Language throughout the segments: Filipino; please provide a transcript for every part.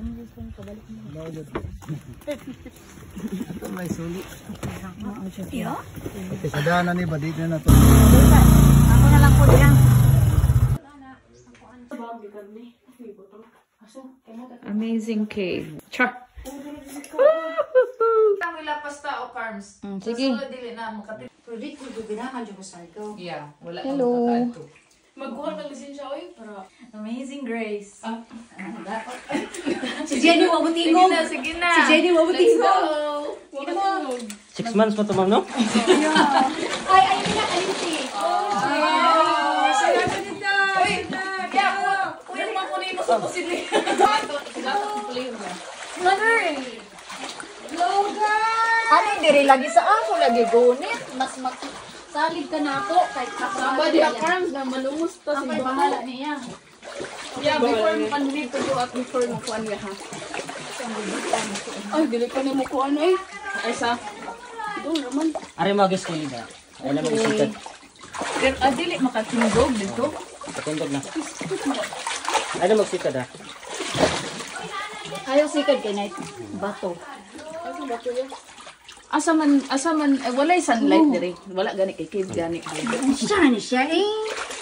Ito may sulit. Iyo? Sadana ni badit na to. Ako na lang po diyan. Amazing cave. Char. Wala pasta o carbs. Sige. Dili na makatip. Project ko ginahan jud ko sa ikaw. Yeah, wala Hello. Magkuha ng lisensya oy para Amazing Grace. Si Jenny wabutingog. sige na. Si Jenny wabutingog. 6 months pa to, ma'am, no? Ay, na kalimti. Saya dito. Uy, yeah, kuya man ko ni mo sa posible. Gato ko puli mo. Mother. Loga. Ano diri lagi sa ako lagi gonit. Mas salig ka na ako kahit Somebody a carbs na malumos to ang bahala niya. Yeah, before mo pandito do at before mo kuan ya ha. Ay, dili ko ni mo kuan eh. Ay sa. Do naman. Ari mo guys kili ba? Ay na mag-isikat. Pero dili makatindog dito. Patindog na. Ay na magsikad ah. Ayaw sikad kay night bato. Ano ba to yan? Asa man walay sunlight diri. Wala gani kay cave gani. Siya ni siya eh.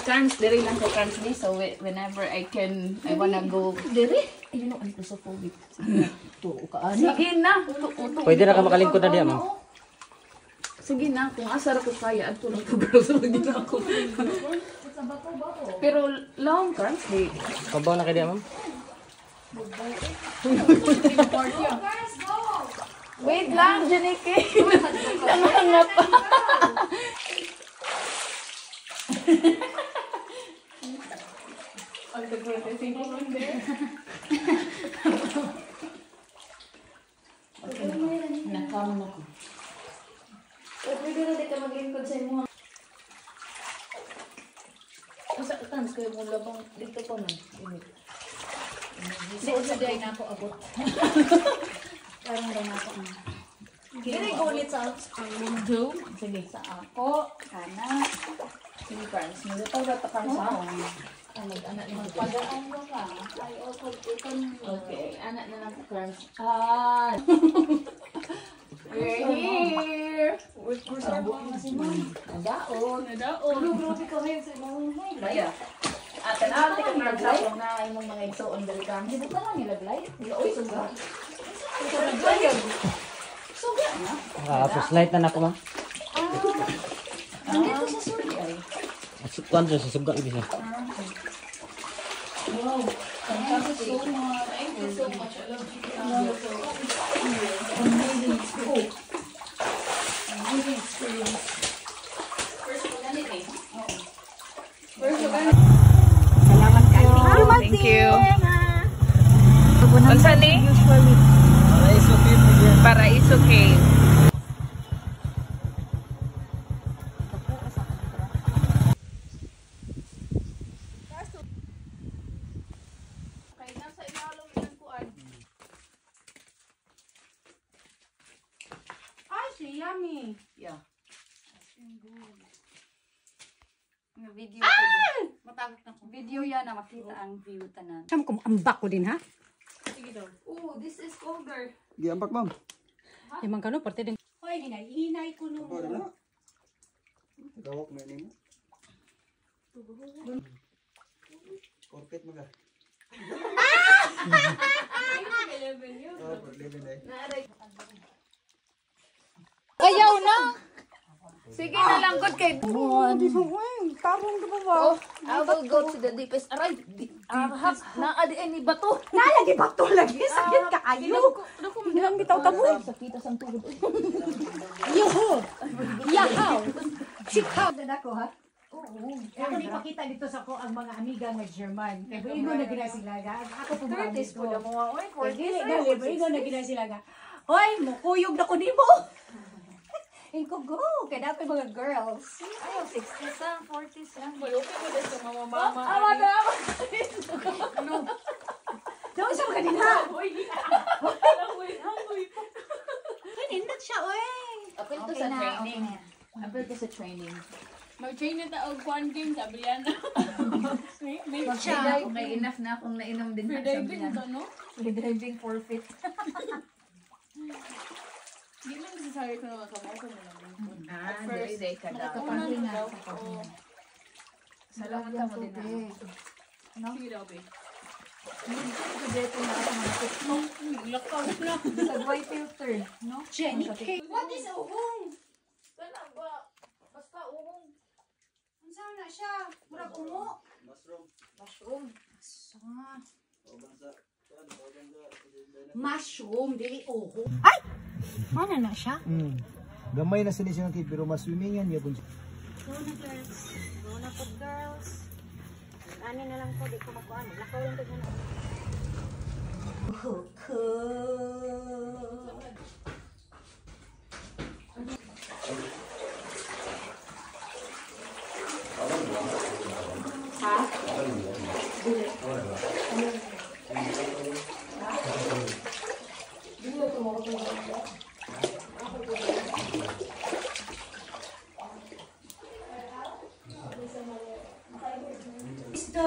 Cans diri lang ko cans ni so whenever I wanna go Diri. you know I'm claustrophobic. Tuo ka ani. Sige na. Pwede na ka makalingkod na diya, ma'am. Sige na kung asa ra ko kaya adto lang ko bro so hindi na ako. Pero long cans di. Pabaw na kay diya, ma'am. Wait lang, Janike. Nangangap pa. Ang the thing on there. Nakam na ko. Pwede na di ka maglingkod sa imo. Asa tans kayo mo labang dito pa man. Di sa day na ako abot. Parang day na ako. Diri gonit sa Window. sige sa ako kana. Sige, Carls. Nilitaw ba ito, Carls, ha? Anak na pagaan mo ka. Ay okay ikon. Okay, anak na lang po, Carls. We're here. We're sa buong masiman. Nadaon. Nadaon. Grabe ka ngayon sa mga Kaya, atan ate ka Naglayo Carls, na imong mga igsoon dali ka. Hindi ba lang nilaglay? Oy suga. Suga na. First light na nako, ma'am. Nandito sa suri ay. Kuan sa suga ibig siya. Wow. Thank you so much. Thank you so much. I love you. Amazing experience. Amazing experience. First ko ganit eh. First of all, Thank you. Unsa ni? Paraiso Cave. Kaya nasa ilalong ilang kuan. Ay, si yummy. Yeah. video ko din. Matagos na ko. Video yan na makita ang view tanan. Saan ko ambak ko din ha? Sige daw. Oh, this is colder. Giampak, ma'am. Imang kano parte din. Hoy, hinay ko no. Gawak na nimo. Korpet mo ka. Ayaw na. Sige na lang, good kay. Tarong ka ba ba? I will go to the deepest. Aray, naadi ni bato. Nalagi ba to lagi? Sakit ka ayo. Hinang bitaw ka mo. Sakita sang tubig. Yoho. Yahaw. Sikaw na ako ha. Ako ipakita dito sa ko ang mga amiga nga German. Kaya igo na gina sila ga. Ako po mga Curtis po na mga oy, Dili, igo na gina sila ga. Hoy, mukuyog na ko nimo. Inko go, kaya dapat mga girls. Ayaw, 60s lang, 40s lang. Malupit ko din sa mga mama. Awa na ako. Daw siya mga din ha. Kanindot siya, oy. Apil to sa training. Apil to sa training. Mag-train na taog kuan game, sabi yan. Siya, okay, enough na akong nainom din. Free diving to, no? Free diving forfeit. Hindi lang necessary ko na kamay ko na lang. Ah, day ka daw. Kapahinga. Oo. Salamat ka mo din na. Sige daw, babe. Dito na ako mga Lakaw na. sa white filter, no? Jenny cake. What is uhong? Sana ba? Basta uhong. Ang sana siya. Murag umo. Mushroom. Mushroom, dili oho. Ay! Ano na siya? Gamay na sila siya pero mas swimming yan. Go na po, girls. Ani na lang po, di ko makuha. Lakaw lang tignan. Gusto.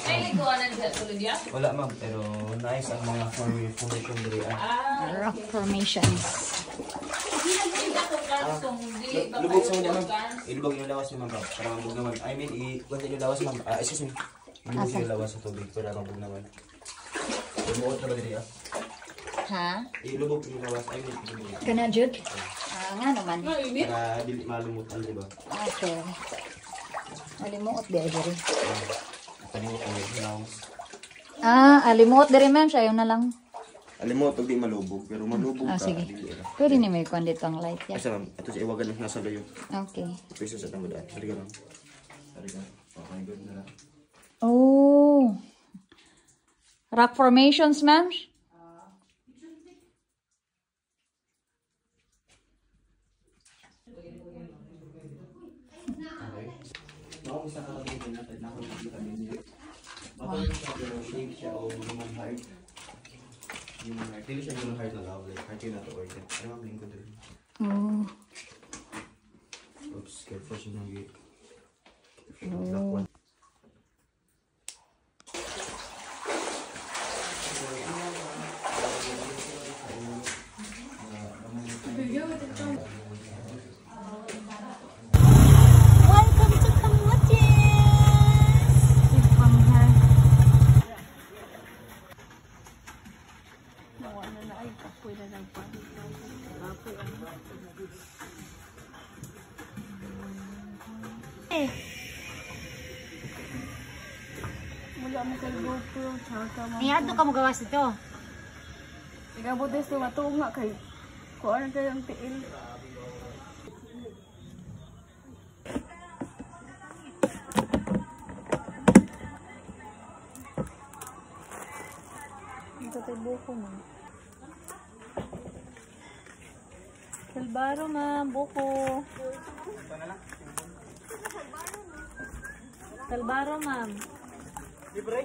Ay, kuwanan sa tulad yan? Wala ma'am, pero nice ang mga formation diri. Rock formations. Lubog sa mga ma'am. Ilubog yung lawas ni ma'am para mabog naman. I mean, i-kunti yung lawas ma'am. Excuse me. Ilubog yung lawas sa tubig para mabog naman. Lubog na ba diri ah? Ha? Ilubog yung lawas. I mean, ilubog. Kana, Jude? Nga naman. Mainit. Para dili malumutan, di ba? Okay. Alimuot di ay diri. Kalimot ang lawas. Alimuot diri ma'am. Sayo na lang. Alimot, pag di malubog. Pero malubog ka. Sige. dili ra. Pwede ni may kwan dito ang light yan. Asa ma'am, ito sa iwagan nasa layo. Okay. Pwede sa tamadaan. Halika lang. Halika. Okay, good na lang. Oh. Rock formations, ma'am? Maong isa ka lang din natin na kung nakita ninyo. Matulog siya pero shape siya o human heart. Human heart. Hindi siya human heart na love. Like heart yun na to organ. Ano ang lingkod rin? Oh. Oops, careful siya nang gate. Black one. Welcome to Camotes! Nawala na ay kapoy na lang pa. Wala mo kay GoPro, tsaka mo. Iyado ka mo gawas ito. Igabot din sa matuog nga kay kuha na kayo ang tiil. Ito tayo buko mo. Salbaro ma'am, buko. Salbaro ma'am. Libre?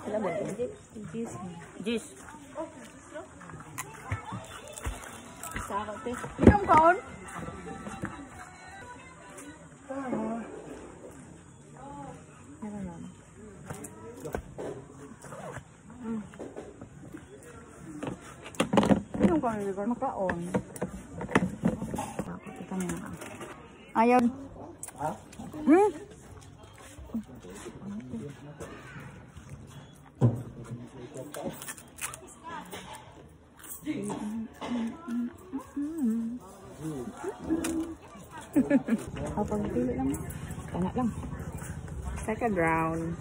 Wala ba ito? Jis. Jis. Sakot eh. Ikaw kaon? Ano na? Ikaw kaon, Liver? Makaon. Takot ito na lang. Ayaw. Ha? Kapag pili lang. Kana lang. Second round.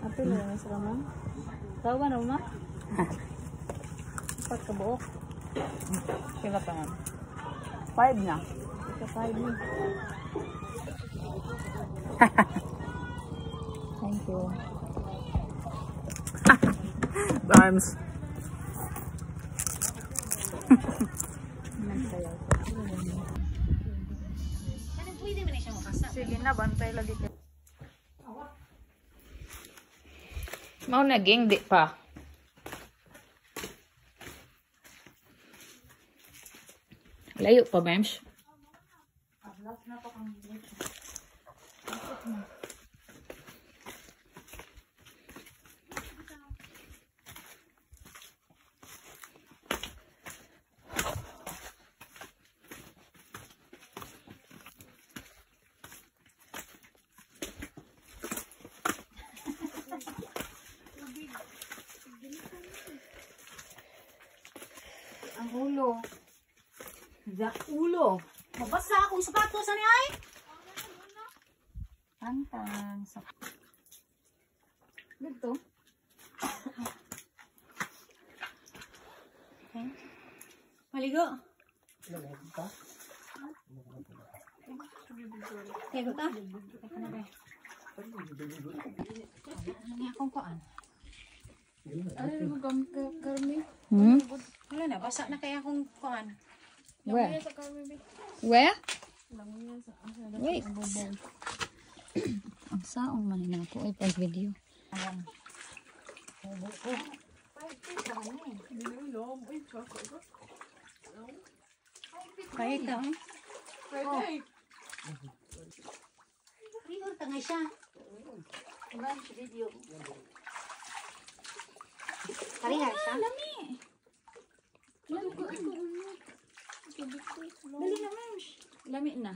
Apa yun na sa ma'am? Tahu ba na ma'am? Empat ka buok. Kila pa ma'am? 5 na. Ika 5 na. Thank you. Arms. Nagsayaw. Wait a minute. Sige na, bantay lagi ka. Mau naging di pa. Layo pa, Mems. Ang ulo. Sa ulo. Mabasa akong sapatos ani ay. Tantang. Dito. Maligo. Tego ta. Ano akong kuan? Ano mo Carmi? Hmm? Wala na, basa na kaya akong kuan. Where? Sa Carmi. Where? Langoy sa Wait. Ang saong man na ako ay pag-video. Kahit ta. Rigor tangay siya. Kariha siya. Dali na, Mems. Lami na.